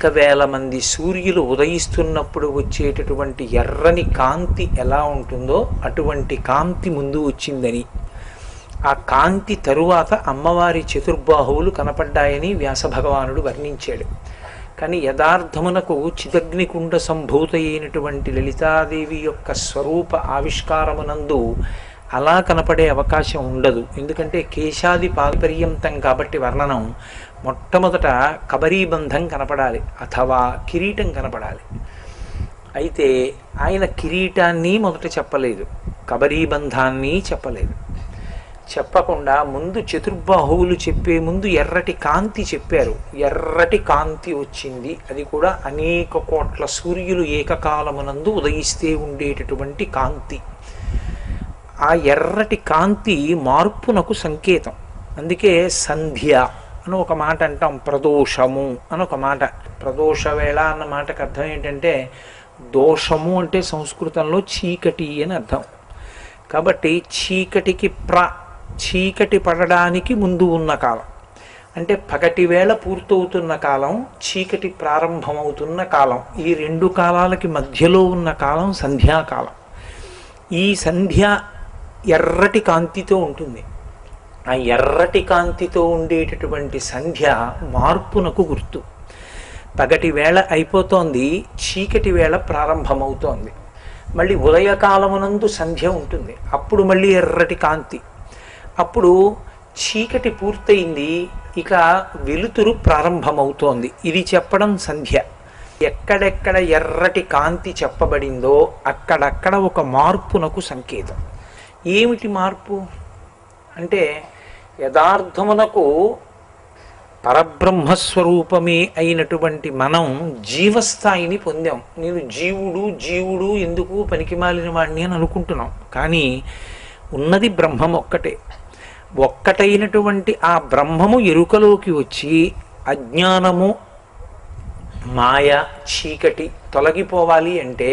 అనేక వేల మంది సూర్యులు ఉదయిస్తున్నప్పుడు వచ్చేటటువంటి ఎర్రని కాంతి ఎలా ఉంటుందో అటువంటి కాంతి ముందు వచ్చిందని, ఆ కాంతి తరువాత అమ్మవారి చతుర్బాహువులు కనపడ్డాయని వ్యాసభగవానుడు వర్ణించాడు. కానీ యథార్థమునకు చిదగ్నికుండ సంభూత అయినటువంటి లలితాదేవి యొక్క స్వరూప ఆవిష్కారమునందు అలా కనపడే అవకాశం ఉండదు. ఎందుకంటే కేశాది పాదపర్యంతం కాబట్టి వర్ణనం మొట్టమొదట కబరీబంధం కనపడాలి, అథవా కిరీటం కనపడాలి. అయితే ఆయన కిరీటాన్ని మొదట చెప్పలేదు, కబరీబంధాన్ని చెప్పలేదు. చెప్పకుండా ముందు చతుర్బాహువులు చెప్పే ముందు ఎర్రటి కాంతి చెప్పారు. ఎర్రటి కాంతి వచ్చింది, అది కూడా అనేక కోట్ల సూర్యులు ఏకకాలమునందు ఉదయిస్తే ఉండేటటువంటి కాంతి. ఆ ఎర్రటి కాంతి మార్పునకు సంకేతం. అందుకే సంధ్య అని ఒక మాట అంటాం, ప్రదోషము అని ఒక మాట. ప్రదోష వేళ అన్న మాటకు అర్థం ఏంటంటే దోషము అంటే సంస్కృతంలో చీకటి అని అర్థం. కాబట్టి చీకటి పడడానికి ముందు ఉన్న కాలం అంటే పగటి వేళ పూర్తవుతున్న కాలం, చీకటి ప్రారంభమవుతున్న కాలం. ఈ రెండు కాలాలకి మధ్యలో ఉన్న కాలం సంధ్యాకాలం. ఈ సంధ్య ఎర్రటి కాంతితో ఉంటుంది. ఆ ఎర్రటి కాంతితో ఉండేటటువంటి సంధ్య మార్పునకు గుర్తు. పగటి వేళ అయిపోతోంది, చీకటి వేళ ప్రారంభమవుతోంది. మళ్ళీ ఉదయకాలమునందు సంధ్య ఉంటుంది, అప్పుడు మళ్ళీ ఎర్రటి కాంతి. అప్పుడు చీకటి పూర్తయింది, ఇక వెలుతురు ప్రారంభమవుతోంది. ఇది చెప్పడం సంధ్య. ఎక్కడెక్కడ ఎర్రటి కాంతి చెప్పబడిందో అక్కడక్కడ ఒక మార్పునకు సంకేతం. ఏమిటి మార్పు అంటే యథార్థమునకు పరబ్రహ్మస్వరూపమే అయినటువంటి మనం జీవస్థాయిని పొందాం. నేను జీవుడు ఎందుకు పనికిమాలిన వాడిని అని అనుకుంటున్నాం. కానీ ఉన్నది బ్రహ్మం ఒక్కటైనటువంటి ఆ బ్రహ్మము ఎరుకలోకి వచ్చి అజ్ఞానము, మాయ, చీకటి తొలగిపోవాలి అంటే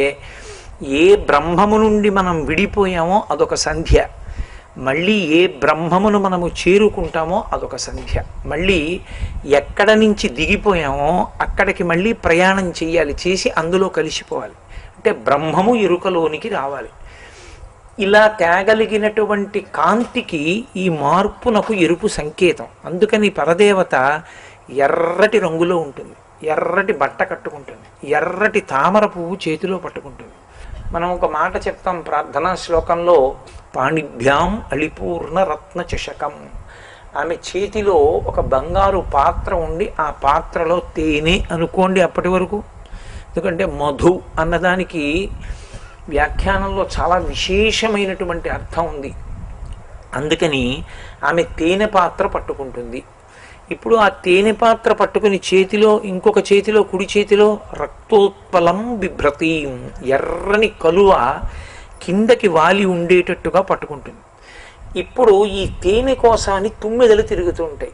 ఏ బ్రహ్మము నుండి మనం విడిపోయామో అదొక సంధ్య. మళ్ళీ ఏ బ్రహ్మమును మనము చేరుకుంటామో అదొక సంధ్య. మళ్ళీ ఎక్కడ నుంచి దిగిపోయామో అక్కడికి మళ్ళీ ప్రయాణం చేసి అందులో కలిసిపోవాలి. అంటే బ్రహ్మము ఎరుకలోనికి రావాలి. ఇలా తేగలిగినటువంటి కాంతికి ఈ మార్పునకు ఎరుపు సంకేతం. అందుకని పరదేవత ఎర్రటి రంగులో ఉంటుంది, ఎర్రటి బట్ట కట్టుకుంటుంది, ఎర్రటి తామర పువ్వు చేతిలో పట్టుకుంటుంది. మనం ఒక మాట చెప్తాం ప్రార్థనా శ్లోకంలో, పాణిభ్యాం అళిపూర్ణ రత్న చషకం. ఆమె చేతిలో ఒక బంగారు పాత్ర ఉండి ఆ పాత్రలో తేనె అనుకోండి అప్పటి వరకు. ఎందుకంటే మధు అన్నదానికి వ్యాఖ్యానంలో చాలా విశేషమైనటువంటి అర్థం ఉంది. అందుకని ఆమె తేనె పాత్ర పట్టుకుంటుంది. ఇప్పుడు ఆ తేనె పాత్ర పట్టుకుని చేతిలో, ఇంకొక చేతిలో, కుడి చేతిలో రక్తోత్పలం బిభ్రతీం, ఎర్రని కలువ కిందకి వాలి ఉండేటట్టుగా పట్టుకుంటుంది. ఇప్పుడు ఈ తేనె కోసాన్ని తుమ్మెదలు తిరుగుతూ ఉంటాయి.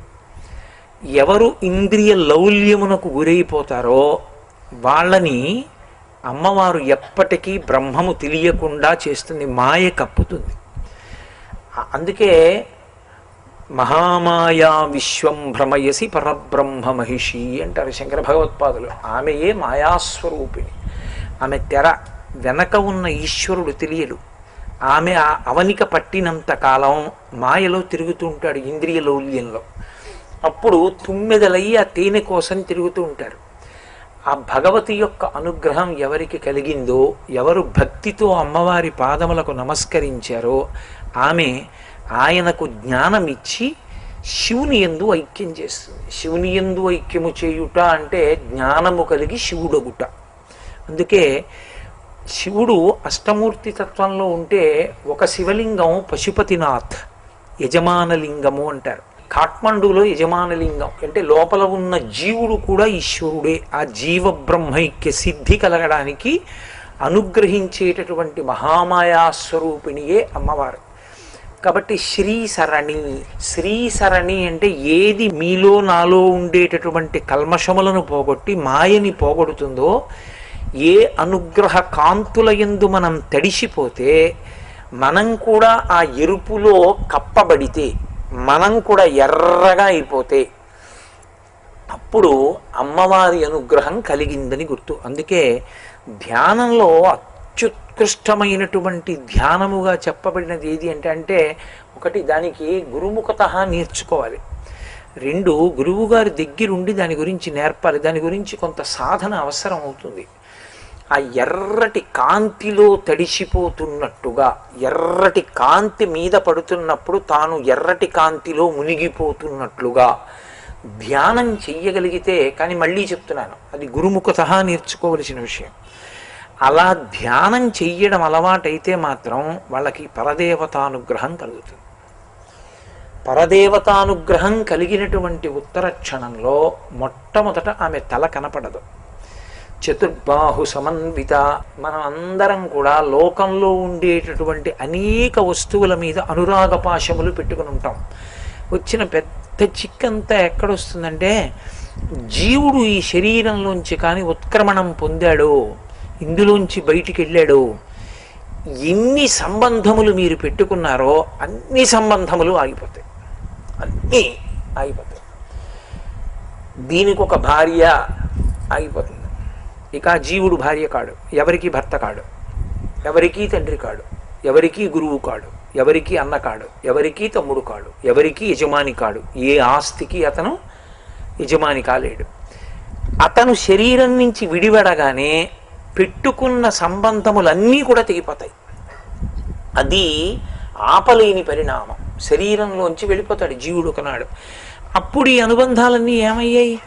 ఎవరు ఇంద్రియ లౌల్యమునకు గురైపోతారో వాళ్ళని అమ్మవారు ఎప్పటికీ బ్రహ్మము తెలియకుండా చేస్తుంది, మాయ కప్పుతుంది. అందుకే మహామాయా విశ్వం భ్రమయసి పరబ్రహ్మ మహిషి అంటారు శంకర భగవత్పాదులు. ఆమెయే మాయాస్వరూపిణి. ఆమె తెర వెనక ఉన్న ఈశ్వరుడు తెలియడు. ఆమె ఆ అవనిక పట్టినంత కాలం మాయలో తిరుగుతూ ఉంటాడు, ఇంద్రియ లౌల్యంలో. అప్పుడు తుమ్మెదలయ్యి ఆ తేనె కోసం తిరుగుతూ ఉంటారు. ఆ భగవతి యొక్క అనుగ్రహం ఎవరికి కలిగిందో, ఎవరు భక్తితో అమ్మవారి పాదములకు నమస్కరించారో ఆమె ఆయనకు జ్ఞానం ఇచ్చి శివుని యందు ఐక్యం చేస్తుంది. శివుని యందు ఐక్యము చేయుట అంటే జ్ఞానము కలిగి శివుడొగుట. అందుకే శివుడు అష్టమూర్తి తత్వంలో ఉంటే ఒక శివలింగం పశుపతినాథ్ యజమానలింగము అంటారు. కాఠ్మండూలో యజమానలింగం అంటే లోపల ఉన్న జీవుడు కూడా ఈశ్వరుడే. ఆ జీవ బ్రహ్మైక్య సిద్ధి కలగడానికి అనుగ్రహించేటటువంటి మహామాయాస్వరూపిణియే అమ్మవారు. కాబట్టి శ్రీసరణి అంటే ఏది మీలో నాలో ఉండేటటువంటి కల్మషములను పోగొట్టి మాయని పోగొడుతుందో, ఏ అనుగ్రహ కాంతుల యందు మనం తడిసిపోతే, మనం కూడా ఆ ఎరుపులో కప్పబడితే, మనం కూడా ఎర్రగా అయిపోతే, అప్పుడు అమ్మవారి అనుగ్రహం కలిగిందని గుర్తు. అందుకే ధ్యానంలో అత్యుత్కృష్టమైనటువంటి ధ్యానముగా చెప్పబడినది ఏది అంటే ఒకటి, దానికి గురుముఖత నేర్చుకోవాలి. రెండు, గురువుగారి దగ్గరుండి దాని గురించి నేర్పాలి. దాని గురించి కొంత సాధన అవసరం అవుతుంది. ఆ ఎర్రటి కాంతిలో తడిసిపోతున్నట్టుగా, ఎర్రటి కాంతి మీద పడుతున్నప్పుడు తాను ఎర్రటి కాంతిలో మునిగిపోతున్నట్లుగా ధ్యానం చెయ్యగలిగితే, కానీ మళ్ళీ చెప్తున్నాను, అది గురుముఖత నేర్చుకోవలసిన విషయం. అలా ధ్యానం చెయ్యడం అలవాటైతే మాత్రం వాళ్ళకి పరదేవతానుగ్రహం కలుగుతుంది. పరదేవతానుగ్రహం కలిగినటువంటి ఉత్తర క్షణంలో మొట్టమొదట ఆమె తల కనపడదు. చతుర్బాహు సమన్విత. మనం అందరం కూడా లోకంలో ఉండేటటువంటి అనేక వస్తువుల మీద అనురాగపాశములు పెట్టుకుని ఉంటాం. వచ్చిన పెద్ద చిక్కంతా ఎక్కడొస్తుందంటే, జీవుడు ఈ శరీరంలోంచి కానీ ఉత్క్రమణం పొందాడు, ఇందులోంచి బయటికి వెళ్ళాడు, ఎన్ని సంబంధములు మీరు పెట్టుకున్నారో అన్ని సంబంధములు ఆగిపోతాయి. అన్నీ ఆగిపోతాయి. దీనికి ఒక భార్య ఆగిపోతుంది. ఇక జీవుడు భార్య కాడు, ఎవరికి భర్త కాడు, ఎవరికీ తండ్రి కాడు, ఎవరికీ గురువు కాడు, ఎవరికీ అన్న కాడు, ఎవరికీ తమ్ముడు కాడు, ఎవరికీ యజమాని కాడు. ఏ ఆస్తికి అతను యజమాని కాలేడు. అతను శరీరం నుంచి విడివడగానే పెట్టుకున్న సంబంధములన్నీ కూడా తెగిపోతాయి. అది ఆపలేని పరిణామం. శరీరంలోంచి వెళ్ళిపోతాడు జీవుడు ఒకనాడు. అప్పుడు ఈ అనుబంధాలన్నీ ఏమయ్యాయి?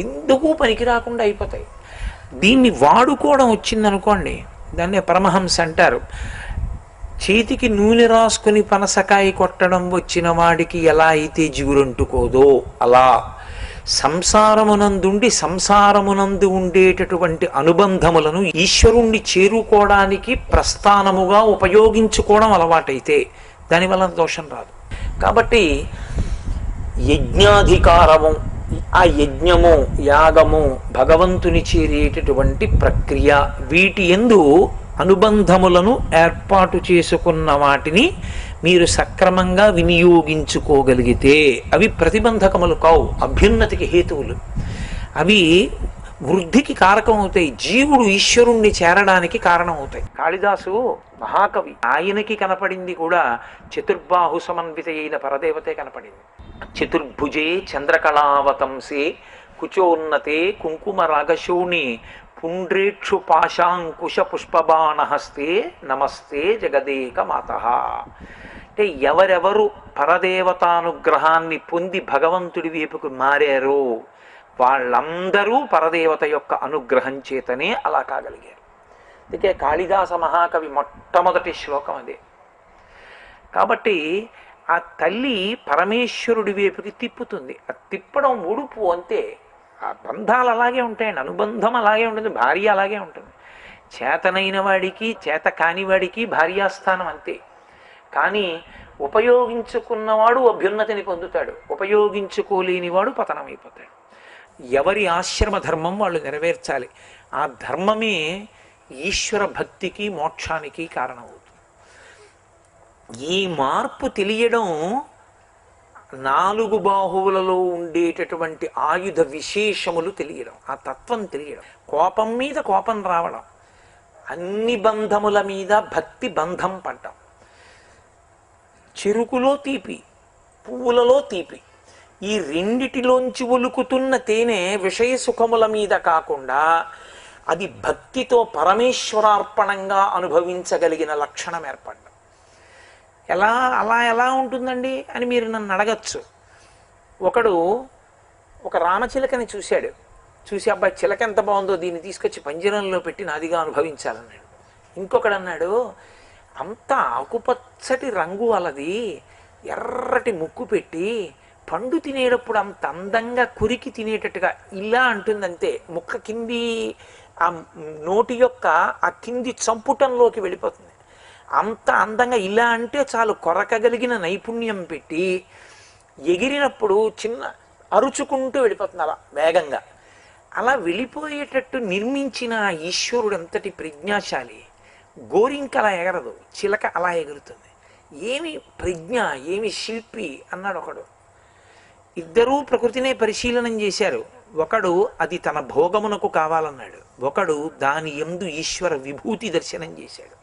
ఎందుకు పనికి రాకుండా అయిపోతాయి. దీన్ని వాడుకోవడం వచ్చిందనుకోండి, దాన్నే పరమహంస అంటారు. చేతికి నూనె రాసుకుని పనసకాయ కొట్టడం వచ్చిన వాడికి ఎలా అయితే జిగురంటుకోదో, అలా సంసారమునందుండి సంసారమునందు ఉండేటటువంటి అనుబంధములను ఈశ్వరుణ్ణి చేరుకోవడానికి ప్రస్థానముగా ఉపయోగించుకోవడం అలవాటైతే దానివల్ల దోషం రాదు. కాబట్టి యజ్ఞాధికారము, ఆ యజ్ఞము యాగము భగవంతుని చేరేటటువంటి ప్రక్రియ, వీటి యందు అనుబంధములను ఏర్పాటు చేసుకున్న వాటిని మీరు సక్రమంగా వినియోగించుకోగలిగితే అవి ప్రతిబంధకములు కావు, అభ్యున్నతికి హేతువులు. అవి వృద్ధికి కారకం అవుతాయి, జీవుడు ఈశ్వరుణ్ణి చేరడానికి కారణం అవుతాయి. కాళిదాసు మహాకవి, ఆయనకి కనపడింది కూడా చతుర్బాహు సమన్విత అయిన పరదేవతే కనపడింది. చతుర్భుజే చంద్రకళావతంసే కుచోన్నతే కుంకుమ రాగశోణి పుండ్రేక్షు పాశాంకుశ పుష్పబాణహస్తే నమస్తే జగదేక మాతః. అంటే ఎవరెవరు పరదేవతానుగ్రహాన్ని పొంది భగవంతుడి వైపుకు మారారో వాళ్ళందరూ పరదేవత యొక్క అనుగ్రహం చేతనే అలా కాగలిగారు. అందుకే కాళిదాస మహాకవి మొట్టమొదటి శ్లోకం అదే. కాబట్టి ఆ తల్లి పరమేశ్వరుడి వైపుకి తిప్పుతుంది. ఆ తిప్పడం ఉడుపు అంతే. ఆ బంధాలు అలాగే ఉంటాయండి, అనుబంధం అలాగే ఉంటుంది, భార్య అలాగే ఉంటుంది. చేతనైన వాడికి చేత కానివాడికి భార్యాస్థానం అంతే. కానీ ఉపయోగించుకున్నవాడు అభ్యున్నతిని పొందుతాడు, ఉపయోగించుకోలేనివాడు పతనమైపోతాడు. ఎవరి ఆశ్రమ ధర్మం వాళ్ళు నెరవేర్చాలి. ఆ ధర్మమే ఈశ్వర భక్తికి మోక్షానికి కారణమవుతుంది. ఈ మార్పు తెలియడం, నాలుగు బాహువులలో ఉండేటటువంటి ఆయుధ విశేషములు తెలియడం, ఆ తత్వం తెలియడం, కోపం మీద కోపం రావడం, అన్ని బంధముల మీద భక్తి బంధం పడ్డం, చెరుకులో తీపి పువ్వులలో తీపి, ఈ రెండిటిలోంచి ఒలుకుతున్న తేనె విషయ సుఖముల మీద కాకుండా అది భక్తితో పరమేశ్వరార్పణంగా అనుభవించగలిగిన లక్షణం ఏర్పడ్డం. ఎలా ఉంటుందండి అని మీరు నన్ను అడగచ్చు. ఒకడు ఒక రామచిలకని చూశాడు, చూసి అబ్బాయి చిలక ఎంత బాగుందో, దీన్ని తీసుకొచ్చి పంజరంలో పెట్టి నాదిగా అనుభవించాలన్నాడు. ఇంకొకడు అన్నాడు, అంత ఆకుపచ్చటి రంగు అలది, ఎర్రటి ముక్కు పెట్టి పండు తినేటప్పుడు అంత అందంగా కురికి తినేటట్టుగా ఇలా అంటుందంతే, ముక్క కింది ఆ నోటి యొక్క ఆ కింది చంపుటంలోకి వెళ్ళిపోతుంది. అంత అందంగా ఇలా అంటే చాలు, కొరకగలిగిన నైపుణ్యం పెట్టి ఎగిరినప్పుడు చిన్న అరుచుకుంటూ వెళ్ళిపోతుంది అలా వేగంగా. అలా వెళ్ళిపోయేటట్టు నిర్మించిన ఈశ్వరుడు ఎంతటి ప్రజ్ఞాశాలి. గోరింక అలా ఎగరదు, చిలక అలా ఎగురుతుంది. ఏమి ప్రజ్ఞ, ఏమి శిల్పి అన్నాడు ఒకడు. ఇద్దరూ ప్రకృతినే పరిశీలనం చేశారు. ఒకడు అది తన భోగమునకు కావాలన్నాడు, ఒకడు దాని యందు ఈశ్వర విభూతి దర్శనం చేశాడు.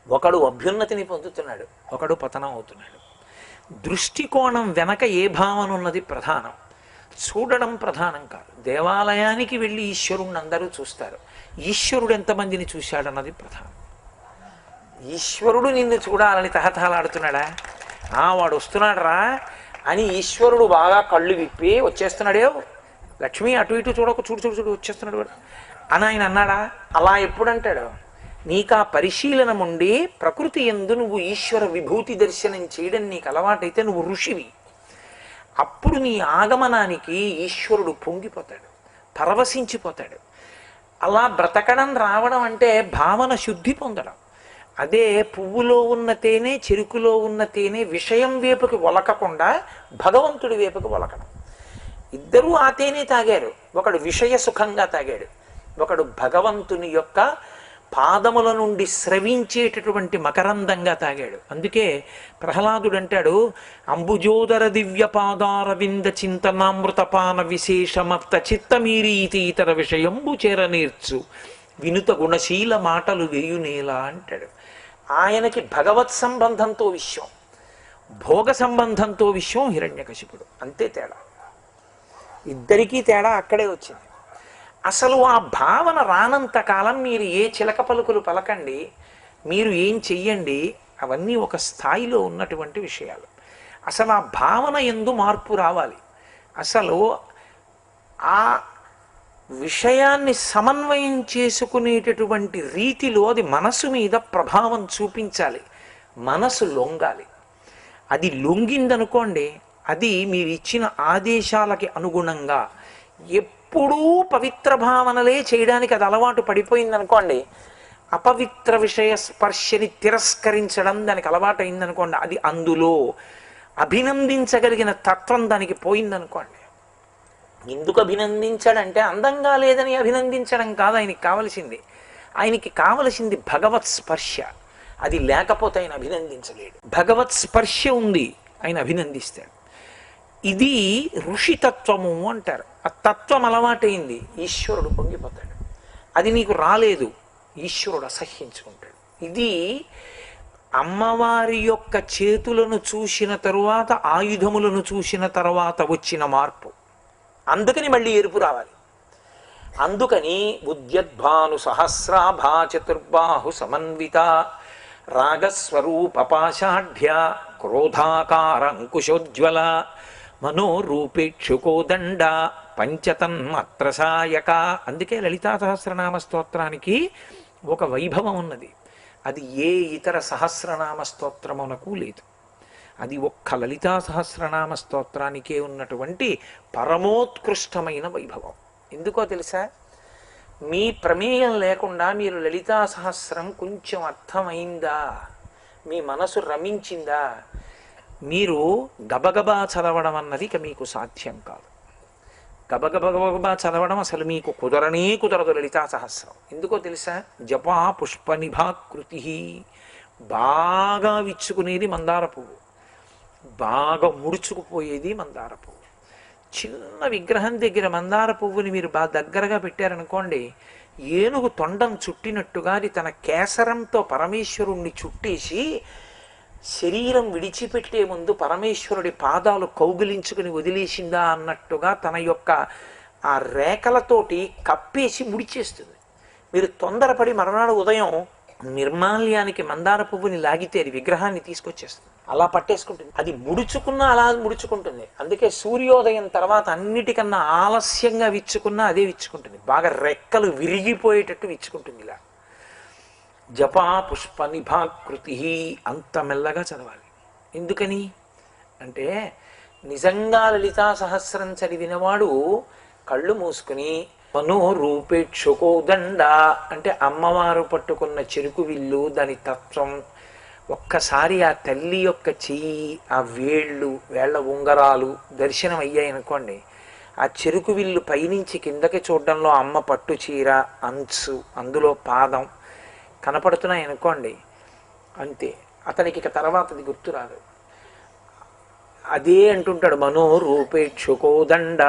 ఒకడు అభ్యున్నతిని పొందుతున్నాడు, ఒకడు పతనం అవుతున్నాడు. దృష్టికోణం వెనక ఏ భావన ఉన్నది ప్రధానం, చూడడం ప్రధానం కాదు. దేవాలయానికి వెళ్ళి ఈశ్వరుణ్ణి అందరూ చూస్తారు, ఈశ్వరుడు ఎంతమందిని చూశాడన్నది ప్రధానం. ఈశ్వరుడు నిన్ను చూడాలని తహతహలాడుతున్నాడా? వాడు వస్తున్నాడు రా అని ఈశ్వరుడు బాగా కళ్ళు విప్పి వచ్చేస్తున్నాడే, లక్ష్మి అటు ఇటు చూడక చూడు చూడు చూడు వచ్చేస్తున్నాడు వాడు అని ఆయన అన్నాడా? అలా ఎప్పుడు అంటాడు? నీకు ఆ పరిశీలనం ఉండి ప్రకృతి యందు నువ్వు ఈశ్వర విభూతి దర్శనం చేయడం నీకు అలవాటైతే నువ్వు ఋషివి. అప్పుడు నీ ఆగమనానికి ఈశ్వరుడు పొంగిపోతాడు, పరవశించిపోతాడు. అలా బ్రతకడం రావడం అంటే భావన శుద్ధి పొందడం. అదే పువ్వులో ఉన్న తేనె, చెరుకులో ఉన్న తేనె విషయం వైపుకి ఒలకకుండా భగవంతుడి వైపుకి ఒలకడం. ఇద్దరూ ఆ తేనె తాగారు, ఒకడు విషయ సుఖంగా తాగాడు, ఒకడు భగవంతుని యొక్క పాదముల నుండి స్రవించేటటువంటి మకరందంగా తాగాడు. అందుకే ప్రహ్లాదుడు అంటాడు, అంబుజోదర దివ్య పాదారవింద చింతనామృతపాన విశేషమప్త చిత్తమీరీతి ఇతర విషయంబు చేరనేర్చు వినుత గుణశీల మాటలు వేయునేలా అంటాడు. ఆయనకి భగవత్ సంబంధంతో విశ్వం, భోగ సంబంధంతో విశ్వం హిరణ్యకశిపుడు. అంతే తేడా, ఇద్దరికీ తేడా అక్కడే వచ్చింది. అసలు ఆ భావన రానంత కాలం మీరు ఏ చిలక పలుకులు పలకండి, మీరు ఏం చెయ్యండి, అవన్నీ ఒక స్థాయిలో ఉన్నటువంటి విషయాలు. అసలు ఆ భావన యందు మార్పు రావాలి. అసలు ఆ విషయాన్ని సమన్వయం చేసుకునేటటువంటి రీతిలో అది మనసు మీద ప్రభావం చూపించాలి, మనసు లొంగాలి. అది లొంగిందనుకోండి, అది మీరు ఇచ్చిన ఆదేశాలకి అనుగుణంగా ఎప్పుడూ పవిత్ర భావనలే చేయడానికి అది అలవాటు పడిపోయిందనుకోండి, అపవిత్ర విషయ స్పర్శని తిరస్కరించడం దానికి అలవాటు అయిందనుకోండి, అది అందులో అభినందించగలిగిన తత్వం దానికి పోయిందనుకోండి. ఎందుకు అభినందించాడంటే అందంగా లేదని అభినందించడం కాదు ఆయనకి కావలసింది. ఆయనకి కావలసింది భగవత్ స్పర్శ. అది లేకపోతే ఆయన అభినందించలేడు. భగవత్ స్పర్శ ఉంది, ఆయన అభినందిస్తాడు. ఇది ఋషితత్వము అంటారు. ఆ తత్వం అలవాటైంది, ఈశ్వరుడు పొంగిపోతాడు. అది నీకు రాలేదు, ఈశ్వరుడు అసహ్యించుకుంటాడు. ఇది అమ్మవారి యొక్క చేతులను చూసిన తరువాత, ఆయుధములను చూసిన తరువాత వచ్చిన మార్పు. అందుకని మళ్ళీ ఎరుపు రావాలి. అందుకని ఉద్యద్భాను సహస్రాభా చతుర్బాహు సమన్విత రాగస్వరూప పాషాఢ్య క్రోధాకార అంకుశోజ్వల మనోరూపేక్షుకోదండ పంచతన్మాత్ర సాయక. అందుకే లలితా సహస్రనామ స్తోత్రానికి ఒక వైభవం ఉన్నది. అది ఏ ఇతర సహస్రనామ స్తోత్రమునకు లేదు. అది ఒక్క లలితా సహస్రనామ స్తోత్రానికే ఉన్నటువంటి పరమోత్కృష్టమైన వైభవం. ఎందుకో తెలుసా? మీ ప్రమేయం లేకుండా మీరు లలితా సహస్రం కొంచెం అర్థమైందా, మీ మనసు రమించిందా, మీరు గబగబా చదవడం అన్నది ఇక మీకు సాధ్యం కాదు. గబగబా చదవడం అసలు మీకు కుదరనే కుదరదు లలితా సహస్రం. ఎందుకో తెలుసా? జపా పుష్ప నిభాకృతి. బాగా విచ్చుకునేది మందార పువ్వు, బాగా ముడుచుకుపోయేది మందార పువ్వు. చిన్న విగ్రహం దగ్గర మందార పువ్వుని మీరు బాగా దగ్గరగా పెట్టారనుకోండి, ఏనుగు తొండం చుట్టినట్టుగా అది తన కేసరంతో పరమేశ్వరుణ్ణి చుట్టేసి శరీరం విడిచిపెట్టే ముందు పరమేశ్వరుడి పాదాలు కౌగిలించుకుని వదిలేసిందా అన్నట్టుగా తన యొక్క ఆ రేఖలతోటి కప్పేసి ముడిచేస్తుంది. మీరు తొందరపడి మరునాడు ఉదయం నిర్మాల్యానికి మందార పువ్వుని లాగితే అది విగ్రహాన్ని తీసుకొచ్చేస్తుంది, అలా పట్టేసుకుంటుంది. అది ముడుచుకున్నా అలా ముడుచుకుంటుంది. అందుకే సూర్యోదయం తర్వాత అన్నిటికన్నా ఆలస్యంగా విచ్చుకున్నా అదే విచ్చుకుంటుంది, బాగా రెక్కలు విరిగిపోయేటట్టు విచ్చుకుంటుంది. ఇలా జపా పుష్ప నిభాకృతి అంత మెల్లగా చదవాలి. ఎందుకని అంటే నిజంగా లలితా సహస్రం చదివినవాడు కళ్ళు మూసుకుని మనోరూపేక్షుకోదండ అంటే అమ్మవారు పట్టుకున్న చెరుకు విల్లు, దాని తత్వం ఒక్కసారి ఆ తల్లి యొక్క చెయ్యి, ఆ వేళ్ళ ఉంగరాలు దర్శనం అయ్యాయి అనుకోండి, ఆ చెరుకు విల్లు పైనుంచి కిందకి చూడడంలో అమ్మ పట్టు చీర అంచు, అందులో పాదం కనపడుతున్నాయి అనుకోండి, అంతే. అతనికి ఇక తర్వాత అది గుర్తురాదు. అదే అంటుంటాడు, మనోరూపేక్షుకోదండ,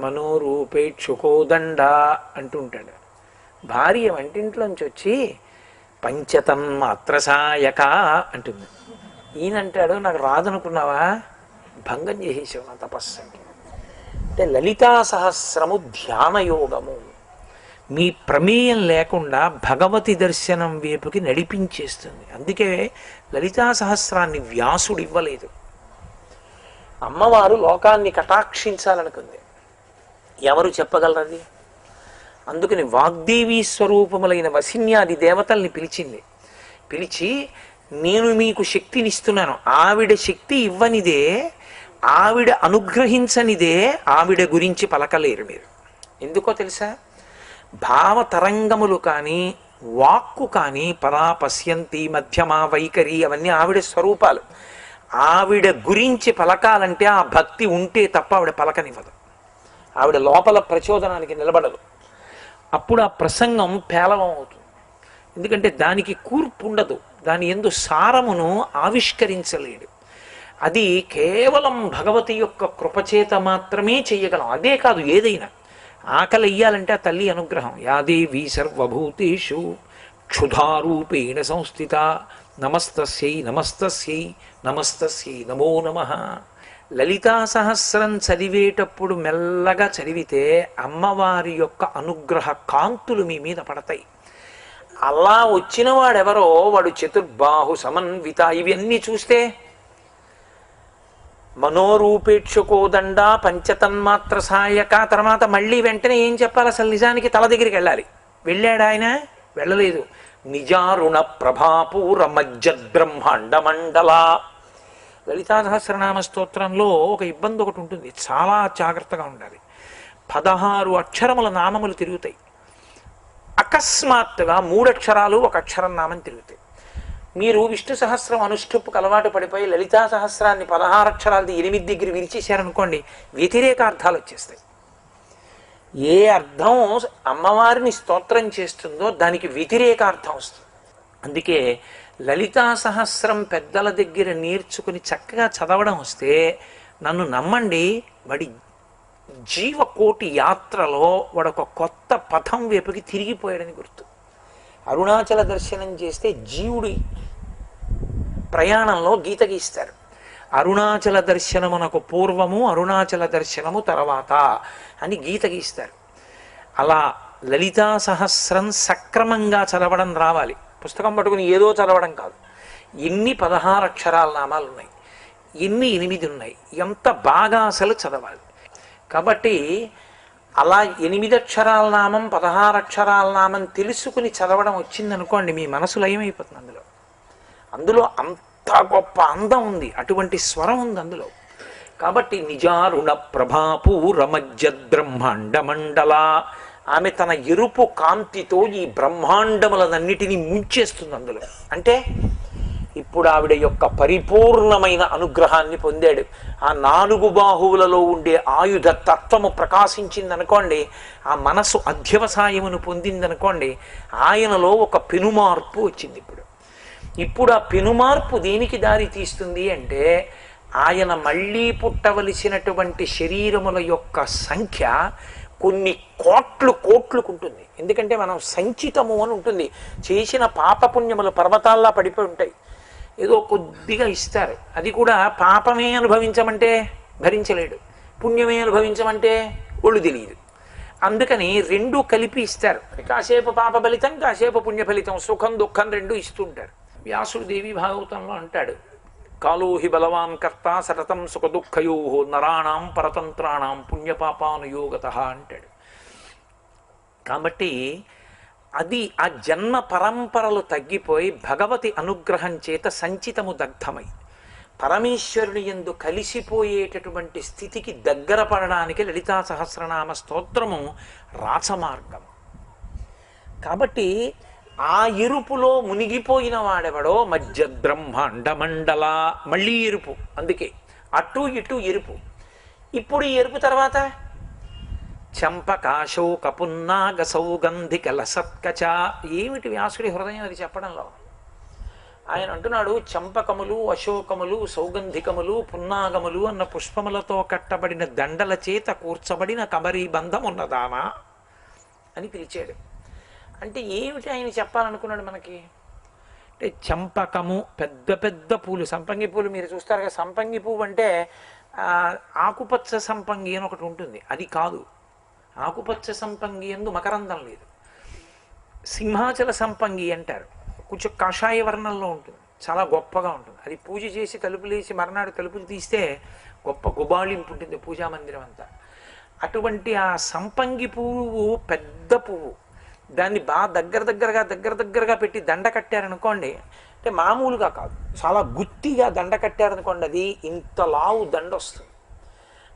మనోరూపేక్షుకోదండ అంటుంటాడు. భార్య వంటింట్లోంచి వచ్చి పంచతన్మాత్రసాయక అంటుంది. ఈయనంటాడు, నాకు రాదనుకున్నావా, భంగం చేసేసావు నా తపస్సుకి. అంటే లలితా సహస్రము ధ్యానయోగము, మీ ప్రమేయం లేకుండా భగవతి దర్శనం వైపుకి నడిపించేస్తుంది. అందుకే లలితా సహస్రాన్ని వ్యాసుడు ఇవ్వలేదు. అమ్మవారు లోకాన్ని కటాక్షించాలనుకుంది, ఎవరు చెప్పగలరది? అందుకని వాగ్దేవీ స్వరూపములైన వసిన్యాది దేవతల్ని పిలిచింది. పిలిచి, నేను మీకు శక్తినిస్తున్నాను, ఆవిడ శక్తి ఇవ్వనిదే, ఆవిడ అనుగ్రహించనిదే ఆవిడ గురించి పలకలేరు మీరు. ఎందుకో తెలుసా? భావతరంగములు కానీ వాక్కు కానీ పరా పశ్యంతి మధ్యమా వైఖరి అవన్నీ ఆవిడ స్వరూపాలు. ఆవిడ గురించి పలకాలంటే ఆ భక్తి ఉంటే తప్ప ఆవిడ పలకనివ్వదు. ఆవిడ లోపల ప్రచోదనానికి నిలబడదు. అప్పుడు ఆ ప్రసంగం పేలవం అవుతుంది. ఎందుకంటే దానికి కూర్పు ఉండదు, దాని యందు సారమును ఆవిష్కరించలేడు. అది కేవలం భగవతి యొక్క కృపచేత మాత్రమే చెయ్యగలం. అదే కాదు, ఏదైనా ఆకలి వెయ్యాలంటే ఆ తల్లి అనుగ్రహం. యాదేవి సర్వభూతేషు క్షుధారూపేణ సంస్థిత నమస్తస్యై నమస్తస్యై నమస్తస్యై నమో నమః. లలితా సహస్రం చదివేటప్పుడు మెల్లగా చదివితే అమ్మవారి యొక్క అనుగ్రహ కాంతులు మీ మీద పడతాయి. అలా వచ్చిన వాడెవరో, వాడు చతుర్బాహు సమన్విత, ఇవన్నీ చూస్తే మనోరూపేక్షుకోదండ పంచతన్మాత్ర సాయక, తర్వాత మళ్ళీ వెంటనే ఏం చెప్పాలి? అసలు నిజానికి తల దగ్గరికి వెళ్ళాలి. వెళ్ళాడు ఆయన? వెళ్ళలేదు. నిజారుణ ప్రభాపూర మజ్జద్బ్రహ్మాండ మండల. లలితా సహస్రనామ స్తోత్రంలో ఒక ఇబ్బంది ఒకటి ఉంటుంది, చాలా జాగ్రత్తగా ఉండాలి. 16 అక్షరముల నామములు తిరుగుతాయి. అకస్మాత్తుగా 3 అక్షరాలు 1 అక్షరం నామం తిరుగుతాయి. మీరు విష్ణు సహస్రం అనుష్ఠుపుకు అలవాటు పడిపోయి లలితా సహస్రాన్ని 16 అక్షరాలది 8 దగ్గర విరిచేశారనుకోండి, వ్యతిరేక అర్థాలు వచ్చేస్తాయి. ఏ అర్థం అమ్మవారిని స్తోత్రం చేస్తుందో దానికి వ్యతిరేక అర్థం వస్తుంది. అందుకే లలితా సహస్రం పెద్దల దగ్గర నేర్చుకుని చక్కగా చదవడం వస్తే, నన్ను నమ్మండి, వాడి జీవకోటి యాత్రలో వాడొక కొత్త పథం వైపుకి తిరిగిపోయాడని గుర్తు. అరుణాచల దర్శనం చేస్తే జీవుడి ప్రయాణంలో గీత గీస్తారు. అరుణాచల దర్శనమునకు పూర్వము, అరుణాచల దర్శనము తర్వాత అని గీత గీస్తారు. అలా లలితా సహస్రం సక్రమంగా చదవడం రావాలి. పుస్తకం పట్టుకుని ఏదో చదవడం కాదు. ఎన్ని 16 అక్షరాల నామాలు ఉన్నాయి, ఎన్ని 8 ఉన్నాయి, ఎంత బాగా అసలు చదవాలి. కాబట్టి అలా 8 అక్షరాల నామం 16 అక్షరాల నామం తెలుసుకుని చదవడం వచ్చిందనుకోండి, మీ మనసు లయమైపోతుంది. అందులో అంత గొప్ప అందం ఉంది, అటువంటి స్వరం ఉంది అందులో. కాబట్టి నిజారుణ ప్రభాపూర మజ్జద్బ్రహ్మాండ మండల, ఆమె తన ఎరుపు కాంతితో ఈ బ్రహ్మాండములన్నిటినీ ముంచేస్తుంది అందులో. అంటే ఇప్పుడు ఆవిడ యొక్క పరిపూర్ణమైన అనుగ్రహాన్ని పొందాడు. ఆ 4 బాహువులలో ఉండే ఆయుధ తత్వము ప్రకాశించిందనుకోండి, ఆ మనసు అధ్యవసాయమును పొందిందనుకోండి, ఆయనలో ఒక పెనుమార్పు వచ్చింది. ఇప్పుడు ఆ పెనుమార్పు దేనికి దారి తీస్తుంది అంటే, ఆయన మళ్ళీ పుట్టవలసినటువంటి శరీరముల యొక్క సంఖ్య కొన్ని కోట్లుకుంటుంది. ఎందుకంటే మనం సంచితము అని ఉంటుంది. చేసిన పాపపుణ్యములు పర్వతాల్లా పడిపోయి ఉంటాయి. ఏదో కొద్దిగా ఇస్తారు, అది కూడా పాపమే అనుభవించమంటే భరించలేడు, పుణ్యమే అనుభవించమంటే ఒళ్ళు తెలియదు. అందుకని 2 కలిపి ఇస్తారు. కాసేపు పాప ఫలితం, కాసేపు పుణ్య ఫలితం, సుఖం దుఃఖం 2 ఇస్తుంటారు. వ్యాసుడు దేవి భాగవతంలో అంటాడు, కాలోహి బలవాన్ కర్త సతతం సుఖ దుఃఖయో నరాణం పరతంత్రాణం పుణ్యపాపానుయోగత అంటాడు. కాబట్టి అది ఆ జన్మ పరంపరలు తగ్గిపోయి భగవతి అనుగ్రహం చేత సంచితము దగ్ధమై పరమేశ్వరుని యందు కలిసిపోయేటటువంటి స్థితికి దగ్గర పడడానికి లలితా సహస్రనామ స్తోత్రము రాచమార్గం. కాబట్టి ఆ ఎరుపులో మునిగిపోయిన వాడెవడో మజ్జద్బ్రహ్మాండ మండల, మళ్ళీ ఎరుపు. అందుకే అటు ఇటు ఎరుపు. ఇప్పుడు ఈ ఎరుపు తర్వాత చంపకాశోక పున్నాగ సౌగంధిక లసత్కచ. ఏమిటి వ్యాసుడి హృదయం అది చెప్పడంలో? ఆయన అంటున్నాడు, చంపకములు, అశోకములు, సౌగంధికములు, పున్నాగములు అన్న పుష్పములతో కట్టబడిన దండల చేత కూర్చబడిన కబరీ బంధం ఉన్నదామా అని పిలిచాడు. అంటే ఏమిటి ఆయన చెప్పాలనుకున్నాడు మనకి అంటే, చంపకము పెద్ద పెద్ద పూలు, సంపంగి పూలు మీరు చూస్తారు కదా, సంపంగి పువ్వు అంటే ఆకుపచ్చ సంపంగి అని ఒకటి ఉంటుంది, అది కాదు. ఆకుపచ్చ సంపంగి ఎందు మకరందం లేదు. సింహాచల సంపంగి అంటారు, కొంచెం కాషాయ వర్ణంలో ఉంటుంది, చాలా గొప్పగా ఉంటుంది. అది పూజ చేసి తలుపులేసి మర్నాడు తలుపులు తీస్తే గొప్ప గుబాళింపు ఉంటుంది పూజా మందిరం అంతా. అటువంటి ఆ సంపంగి పువ్వు పెద్ద పువ్వు, దాన్ని బాగా దగ్గరగా పెట్టి దండ కట్టారనుకోండి, అంటే మామూలుగా కాదు, చాలా గుత్తిగా దండ కట్టారనుకోండి, అది ఇంత లావు దండ వస్తుంది.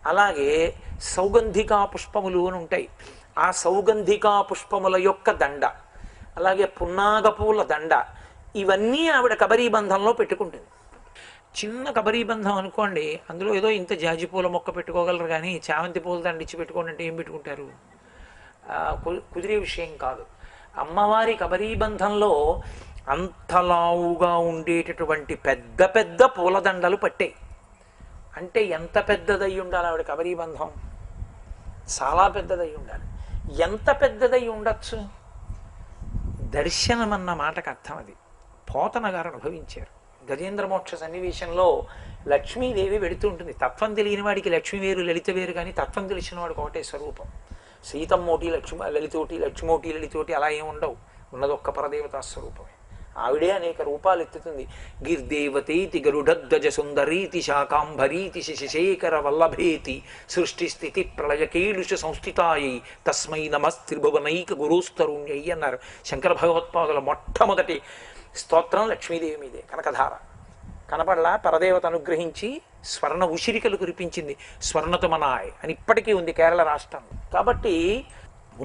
అలాగే సౌగంధికా పుష్పములు అని ఉంటాయి, ఆ సౌగంధికా పుష్పముల యొక్క దండ, అలాగే పున్నాగ పూల దండ, ఇవన్నీ ఆవిడ కబరీ బంధంలో పెట్టుకుంటుంది. చిన్న కబరీ బంధం అనుకోండి, అందులో ఏదో ఇంత జాజి పూల మొక్క పెట్టుకోగలరు, కానీ చామంతి పూల దండ ఇచ్చి పెట్టుకోండి అంటే ఏం పెట్టుకుంటారు? కుదిరే విషయం కాదు. అమ్మవారి కబరీ బంధంలో అంతలావుగా ఉండేటటువంటి పెద్ద పెద్ద పూలదండలు పట్టాయి. అంటే ఎంత పెద్దదై ఉండాలి ఆవిడ కబరీ బంధం? చాలా పెద్దదై ఉండాలి. ఎంత పెద్దదై ఉండొచ్చు? దర్శనం అన్న మాటకు అర్థం అది. పోతన గారు అనుభవించారు. గజేంద్ర మోక్ష సన్నివేశంలో లక్ష్మీదేవి వెళుతూ ఉంటుంది. తత్వం తెలియని వాడికి లక్ష్మి వేరు లలిత వేరు, కానీ తత్వం తెలిసిన వాడికి ఒకటే స్వరూపం. సీతమ్మోటి లలితోటి, లక్ష్మోటి లలితోటి అలా ఏమి ఉండవు, ఉన్నది ఒక్క పరదేవతా స్వరూపమే. ఆవిడే అనేక రూపాలు ఎత్తుతుంది. గిర్దేవతేతి గరుడధ్వజ సుందరీతి శాకాంబరీతి శశిశేఖర వల్లభేతి సృష్టి స్థితి ప్రళయకేలుష సంస్థితాయి తస్మై నమస్త్రిభువనైక గురుస్తరుణ్యై అన్నారు శంకర భగవత్పాదుల మొట్టమొదటి స్తోత్రం లక్ష్మీదేవి మీదే. కనకధార కనపడలా, పరదేవత అనుగ్రహించి స్వర్ణ ఉసిరికలు కురిపించింది. స్వర్ణతుమనాయ్ అని ఇప్పటికీ ఉంది కేరళ రాష్ట్రంలో. కాబట్టి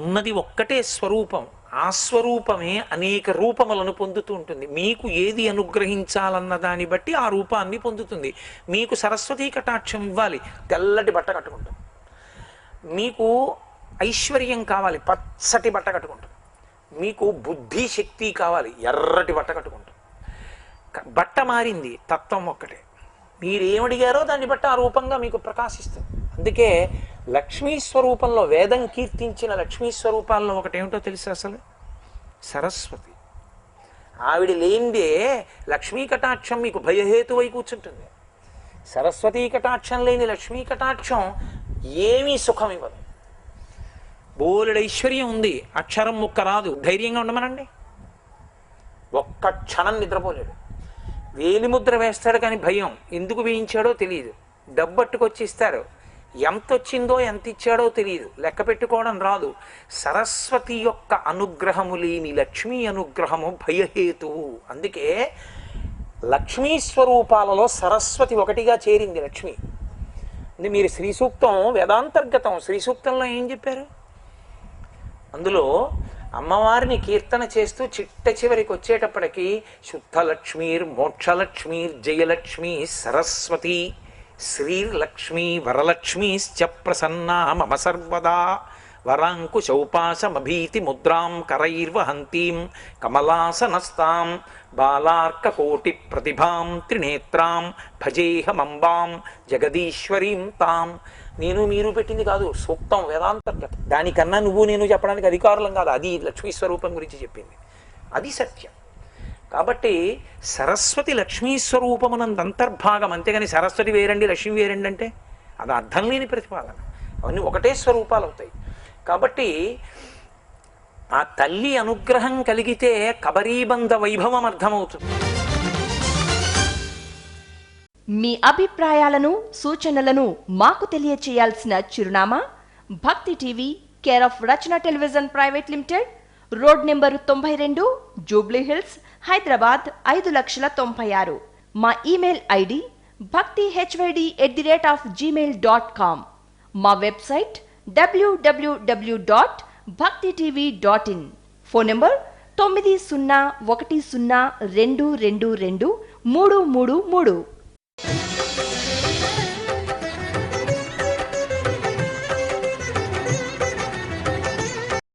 ఉన్నది ఒక్కటే స్వరూపం, ఆ స్వరూపమే అనేక రూపములను పొందుతూ ఉంటుంది. మీకు ఏది అనుగ్రహించాలన్న దాన్ని బట్టి ఆ రూపాన్ని పొందుతుంది. మీకు సరస్వతీ కటాక్షం ఇవ్వాలి, తెల్లటి బట్ట కట్టుకుంటాం. మీకు ఐశ్వర్యం కావాలి, పచ్చటి బట్ట కట్టుకుంటాం. మీకు బుద్ధి శక్తి కావాలి, ఎర్రటి బట్ట కట్టుకుంటాం. బట్ట మారింది, తత్వం ఒక్కటే. మీరేమడిగారో దాన్ని బట్టి ఆ రూపంగా మీకు ప్రకాశిస్తుంది. అందుకే లక్ష్మీ స్వరూపంలో, వేదం కీర్తించిన లక్ష్మీ స్వరూపాల్లో ఒకటేమిటో తెలుసు అసలు? సరస్వతి. ఆవిడ లేనిదే లక్ష్మీ కటాక్షం మీకు భయహేతువై కూర్చుంటుంది. సరస్వతీ కటాక్షం లేని లక్ష్మీ కటాక్షం ఏమీ సుఖం ఇవ్వదు. బోలెడు ఐశ్వర్యం ఉంది, అక్షరం ముక్క రాదు, ధైర్యంగా ఉండమనండి. ఒక్క క్షణం నిద్రపోలేడు. వేలిముద్ర వేస్తాడు కానీ భయం, ఎందుకు వేయించాడో తెలియదు. డబ్బట్టుకొచ్చి ఇస్తారు, ఎంత వచ్చిందో ఎంత ఇచ్చాడో తెలియదు, లెక్క పెట్టుకోవడం రాదు. సరస్వతి యొక్క అనుగ్రహము లేని లక్ష్మీ అనుగ్రహము భయహేతువు. అందుకే లక్ష్మీ స్వరూపాలలో సరస్వతి ఒకటిగా చేరింది లక్ష్మి. అంటే మీరు శ్రీ సూక్తం వేదాంతర్గతం, శ్రీ సూక్తంలో ఏం చెప్పారు? అందులో అమ్మవారిని కీర్తన చేస్తూ చిట్ట చివరికి వచ్చేటప్పటికి శుద్ధలక్ష్మీర్ మోక్షలక్ష్మీర్ జయలక్ష్మీ సరస్వతి శ్రీర్లక్ష్మీ వరలక్ష్మీశ్చ ప్రసన్నా మమ సర్వదా వరాంకుశౌపాశమభీతి ముద్రాం కరైర్వహంతీం కమలాసనస్తాం బాలార్కకోటి ప్రతిభాం త్రినేత్రాం భజేహమంబాం జగదీశ్వరీం తాం. నేను మీరు పెట్టింది కాదు, సూక్తం వేదాంతర్గతం. దానికన్నా నువ్వు నేను చెప్పడానికి అధికారులం కాదు, అది లక్ష్మీ స్వరూపం గురించి చెప్పింది, అది సత్యం. కాబట్టి సరస్వతి లక్ష్మీ స్వరూపమునంత అంతర్భాగం. అంతేగాని సరస్వతి వేరండి లక్ష్మి వేరండి అంటే అది అర్థం లేని ప్రతిపాదన. అవన్నీ ఒకటే స్వరూపాలు అవుతాయి. కాబట్టి ఆ తల్లి అనుగ్రహం కలిగితే కబరీబంధ వైభవం అర్థమవుతుంది. మీ అభిప్రాయాలను సూచనలను మాకు తెలియచేయాల్సిన చిరునామా భక్తి TV, care of Rachana television private limited, road number 92, Jubilee hills, Hyderabad 5,96,000. మా ఇమెయిల్ ఐడి bhaktihyd@gmail.com. మా వెబ్సైట్ www.bhaktitv.in. Phone number 901012222333.